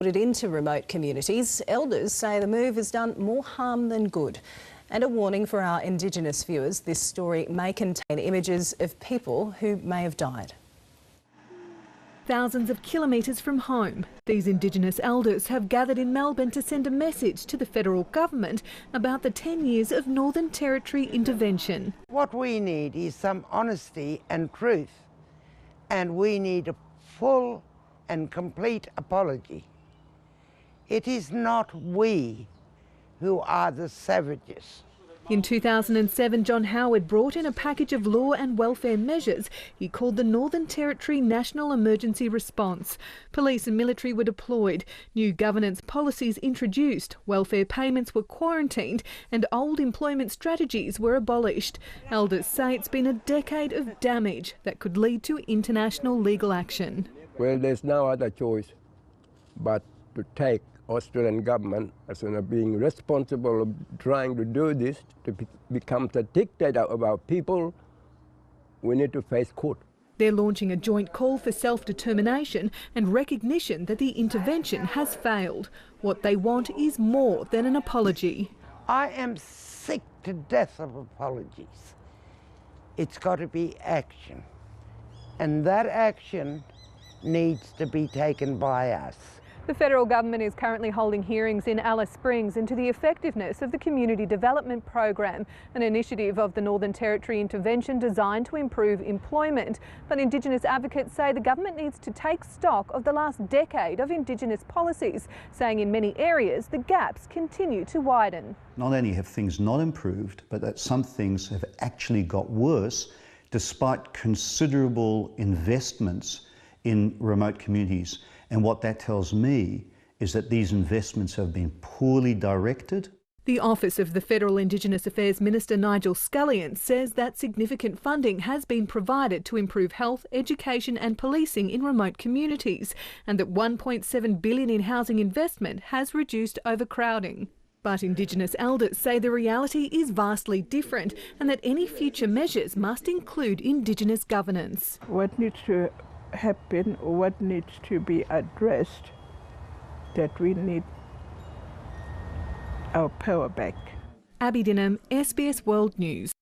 Put it into remote communities, elders say the move has done more harm than good. And a warning for our Indigenous viewers, this story may contain images of people who may have died. Thousands of kilometres from home, these Indigenous elders have gathered in Melbourne to send a message to the federal government about the 10 years of Northern Territory intervention. What we need is some honesty and truth, and we need a full and complete apology. It is not we who are the savages. In 2007, John Howard brought in a package of law and welfare measures he called the Northern Territory National Emergency Response. Police and military were deployed, new governance policies introduced, welfare payments were quarantined and old employment strategies were abolished. Elders say it's been a decade of damage that could lead to international legal action. Well, there's no other choice but to take Australian government as being responsible of trying to do this, to become the dictator of our people. We need to face court. They're launching a joint call for self-determination and recognition that the intervention has failed. What they want is more than an apology. I am sick to death of apologies. It's got to be action. And that action needs to be taken by us. The federal government is currently holding hearings in Alice Springs into the effectiveness of the Community Development Program, an initiative of the Northern Territory intervention designed to improve employment. But Indigenous advocates say the government needs to take stock of the last decade of Indigenous policies, saying in many areas the gaps continue to widen. Not only have things not improved, but that some things have actually got worse despite considerable investments in remote communities. And what that tells me is that these investments have been poorly directed. The Office of the Federal Indigenous Affairs Minister Nigel Scullion says that significant funding has been provided to improve health, education and policing in remote communities, and that $1.7 billion in housing investment has reduced overcrowding. But Indigenous elders say the reality is vastly different and that any future measures must include Indigenous governance. What needs to happen, or what needs to be addressed, that we need our power back. Abby Dinham, SBS World News.